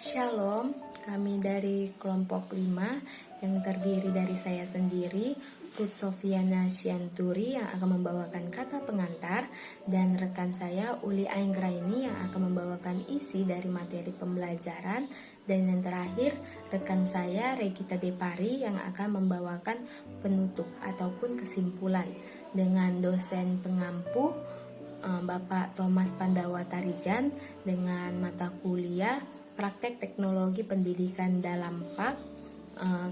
Shalom, kami dari kelompok 5 yang terdiri dari saya sendiri, Ruth Sofiana Sianturi yang akan membawakan kata pengantar, dan rekan saya Uli Ainggraini yang akan membawakan isi dari materi pembelajaran, dan yang terakhir rekan saya Regita Depari yang akan membawakan penutup ataupun kesimpulan dengan dosen pengampu Bapak Thomas Pandawa Tarigan dengan mata kuliah Praktek Teknologi Pendidikan dalam PAK.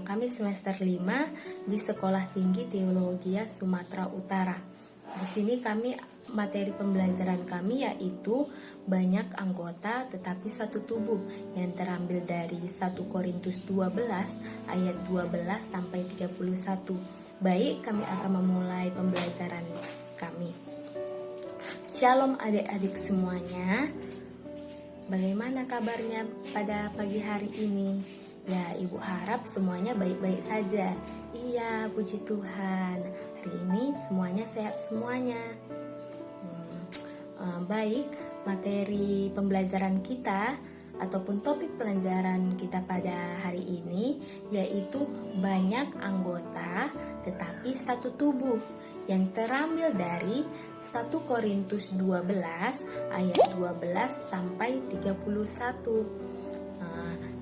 Kami semester 5 di Sekolah Tinggi Teologi Sumatera Utara. Di sini materi pembelajaran kami yaitu banyak anggota tetapi satu tubuh yang terambil dari 1 Korintus 12 ayat 12 sampai 31. Baik, kami akan memulai pembelajaran kami. Shalom adik-adik semuanya. Bagaimana kabarnya pada pagi hari ini? Ya, Ibu harap semuanya baik-baik saja. Iya, puji Tuhan. Hari ini semuanya sehat semuanya. Baik, materi pembelajaran kita ataupun topik pelajaran kita pada hari ini yaitu banyak anggota tetapi satu tubuh, yang terambil dari 1 Korintus 12 ayat 12 sampai 31.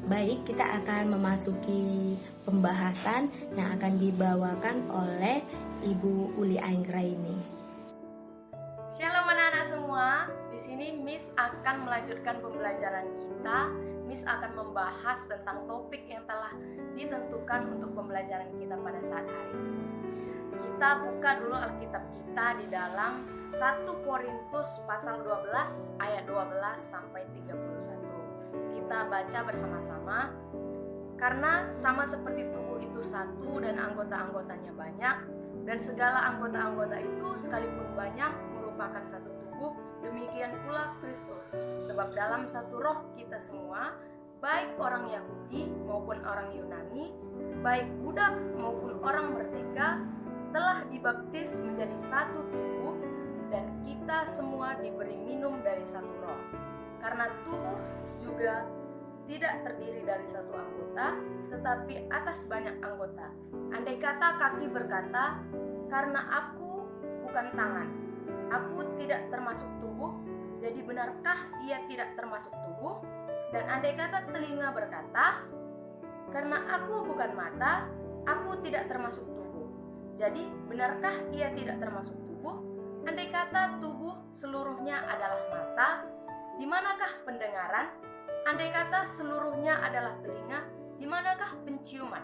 Baik, kita akan memasuki pembahasan yang akan dibawakan oleh Ibu Uli Ainggraini. Shalom anak-anak semua. Di sini Miss akan melanjutkan pembelajaran kita. Miss akan membahas tentang topik yang telah ditentukan untuk pembelajaran kita pada saat hari ini. Kita buka dulu Alkitab kita di dalam 1 Korintus pasal 12 ayat 12 sampai 31. Kita baca bersama-sama. Karena sama seperti tubuh itu satu dan anggota-anggotanya banyak, dan segala anggota-anggota itu sekalipun banyak merupakan satu tubuh, demikian pula Kristus. Sebab dalam satu roh kita semua, baik orang Yahudi maupun orang Yunani, baik budak maupun orang merdeka, telah dibaptis menjadi satu tubuh, dan kita semua diberi minum dari satu roh. Karena tubuh juga tidak terdiri dari satu anggota, tetapi atas banyak anggota. Andai kata kaki berkata, karena aku bukan tangan, aku tidak termasuk tubuh, jadi benarkah ia tidak termasuk tubuh? Dan andai kata telinga berkata, karena aku bukan mata, aku tidak termasuk tubuh, jadi benarkah ia tidak termasuk tubuh? Andai kata tubuh seluruhnya adalah mata, di manakah pendengaran? Andai kata seluruhnya adalah telinga, di manakah penciuman?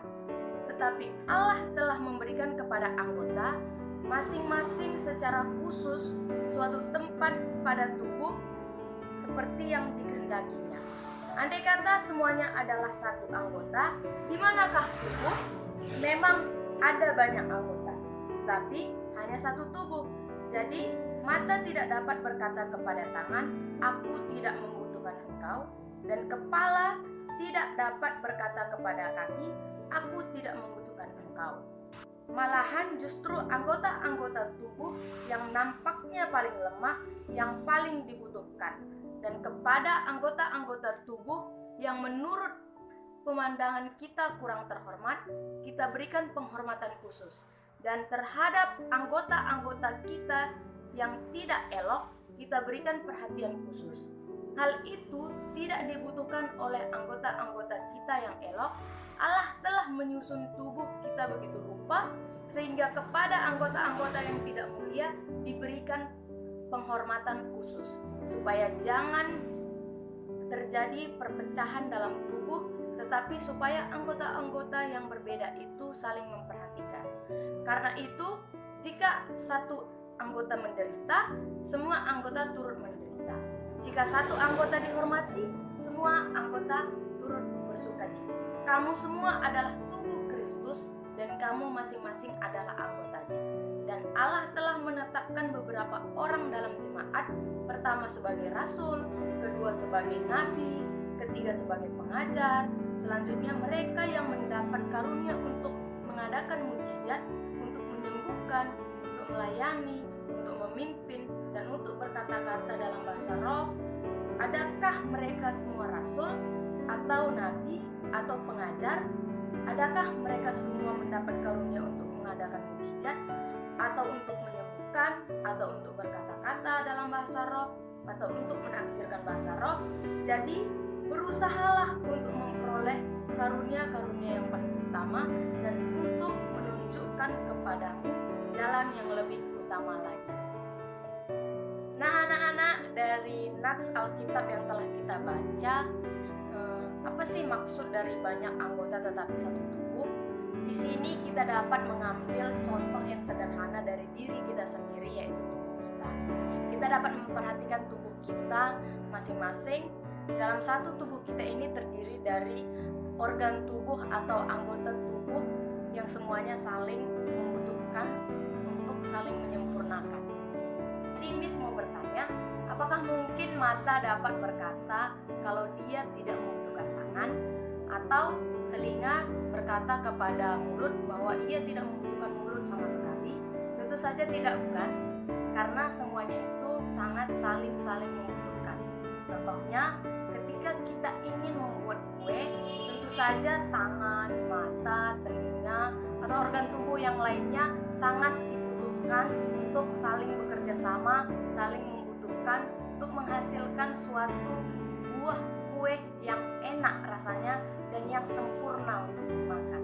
Tetapi Allah telah memberikan kepada anggota masing-masing secara khusus suatu tempat pada tubuh seperti yang dikehendakinya. Andai kata semuanya adalah satu anggota, di manakah tubuh? Memang ada banyak anggota, tetapi hanya satu tubuh. Jadi mata tidak dapat berkata kepada tangan, aku tidak membutuhkan engkau, dan kepala tidak dapat berkata kepada kaki, aku tidak membutuhkan engkau. Malahan justru anggota-anggota tubuh yang nampaknya paling lemah yang paling dibutuhkan, dan kepada anggota-anggota tubuh yang menurut pemandangan kita kurang terhormat, kita berikan penghormatan khusus. Dan terhadap anggota-anggota kita yang tidak elok, kita berikan perhatian khusus. Hal itu tidak dibutuhkan oleh anggota-anggota kita yang elok. Allah telah menyusun tubuh kita begitu rupa, sehingga kepada anggota-anggota yang tidak mulia diberikan penghormatan khusus, supaya jangan terjadi perpecahan dalam tubuh, tetapi supaya anggota-anggota yang berbeda itu saling memperhatikan. Karena itu, jika satu anggota menderita, semua anggota turut menderita. Jika satu anggota dihormati, semua anggota turut bersukacita. Kamu semua adalah tubuh Kristus, dan kamu masing-masing adalah anggotanya. Dan Allah telah menetapkan beberapa orang dalam jemaat, pertama sebagai rasul, kedua sebagai nabi, ketiga sebagai pengajar, selanjutnya mereka yang mendapat karunia untuk mengadakan mukjizat, untuk menyembuhkan, untuk melayani, untuk memimpin, dan untuk berkata-kata dalam bahasa roh. Adakah mereka semua rasul? atau nabi atau pengajar? Adakah mereka semua mendapat karunia untuk mengadakan mukjizat, atau untuk menyembuhkan, atau untuk berkata-kata dalam bahasa roh, atau untuk menafsirkan bahasa roh? Jadi berusahalah untuk memperoleh karunia-karunia yang paling utama dan untuk menunjukkan kepadamu jalan yang lebih utama lagi. Nah anak-anak, dari nats Alkitab yang telah kita baca, apa sih maksud dari banyak anggota tetapi satu tubuh? Di sini kita dapat mengambil contoh yang sederhana dari diri kita sendiri, yaitu tubuh kita. Kita dapat memperhatikan tubuh kita masing-masing. Dalam satu tubuh kita ini terdiri dari organ tubuh atau anggota tubuh yang semuanya saling membutuhkan untuk saling menyempurnakan. Jadi Miss mau bertanya, apakah mungkin mata dapat berkata kalau dia tidak membutuhkan tangan, atau telinga berkata kepada mulut bahwa ia tidak membutuhkan mulut sama sekali? Tentu saja tidak, bukan? Karena semuanya itu sangat saling membutuhkan. Contohnya, ketika kita ingin membuat kue, tentu saja tangan, mata, telinga, atau organ tubuh yang lainnya sangat dibutuhkan untuk saling bekerja sama, saling membutuhkan untuk menghasilkan suatu buah kue yang enak rasanya dan yang sempurna untuk dimakan.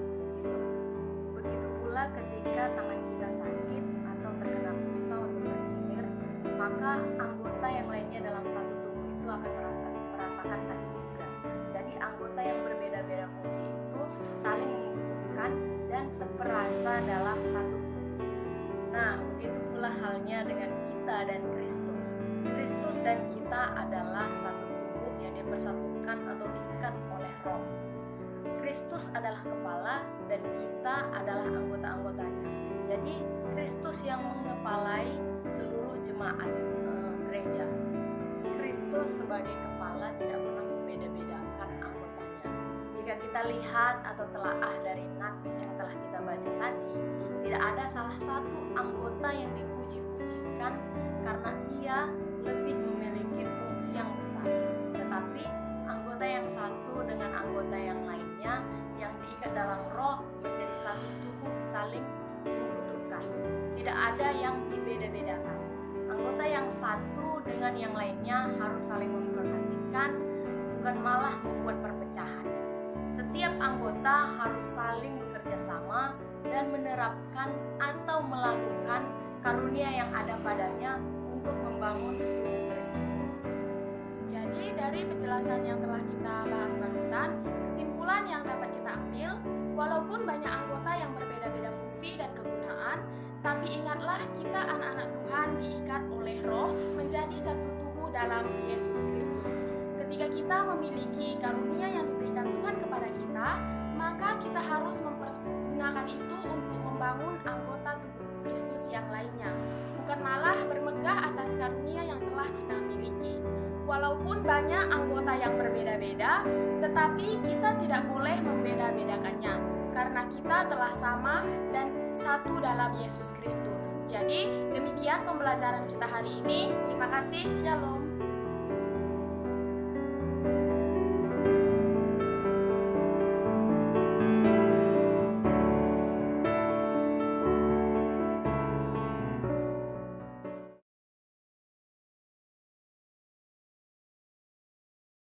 Begitu pula ketika tangan kita sakit atau terkena pisau atau terkilir, maka anggota yang lainnya dalam satu tubuh itu akan merasakan sakit juga. Jadi anggota yang berbeda-beda fungsi itu saling membutuhkan dan seperasa dalam satu tubuh. Nah, begitu pula halnya dengan kita dan Kristus. Kristus dan kita adalah satu tubuh yang dipersatukan atau diikat oleh Roh. Kristus adalah kepala dan kita adalah anggota-anggotanya. Jadi Kristus yang mengepalai seluruh jemaat gereja. Kristus sebagai kepala tidak pernah membeda-bedakan anggotanya. Jika kita lihat atau telaah dari nats yang telah kita baca tadi, tidak ada salah satu anggota yang dipuji-pujikan karena ia lebih memiliki fungsi yang besar. Tetapi anggota yang satu dengan anggota yang lainnya yang diikat dalam Roh menjadi satu tubuh saling membutuhkan. Tidak ada yang dibeda-bedakan. Anggota yang satu dengan yang lainnya harus saling memperhatikan, bukan malah membuat perpecahan. Setiap anggota harus saling bekerja sama dan menerapkan atau melakukan karunia yang ada padanya untuk membangun tubuh Kristus. Jadi dari penjelasan yang telah kita bahas barusan, kesimpulan yang dapat kita ambil, walaupun banyak anggota yang berbeda-beda fungsi dan kegunaan, tapi ingatlah kita anak-anak Tuhan diikat oleh Roh menjadi satu tubuh dalam Yesus Kristus. Ketika kita memiliki karunia yang diberikan Tuhan kepada kita, maka kita harus mempergunakan itu untuk membangun anggota tubuh Kristus yang lainnya, bukan malah bermegah atas karunia yang telah kita miliki. Walaupun banyak anggota yang berbeda-beda, tetapi kita tidak boleh membeda-bedakannya, karena kita telah sama dan satu dalam Yesus Kristus. Jadi, demikian pembelajaran kita hari ini. Terima kasih, Shalom.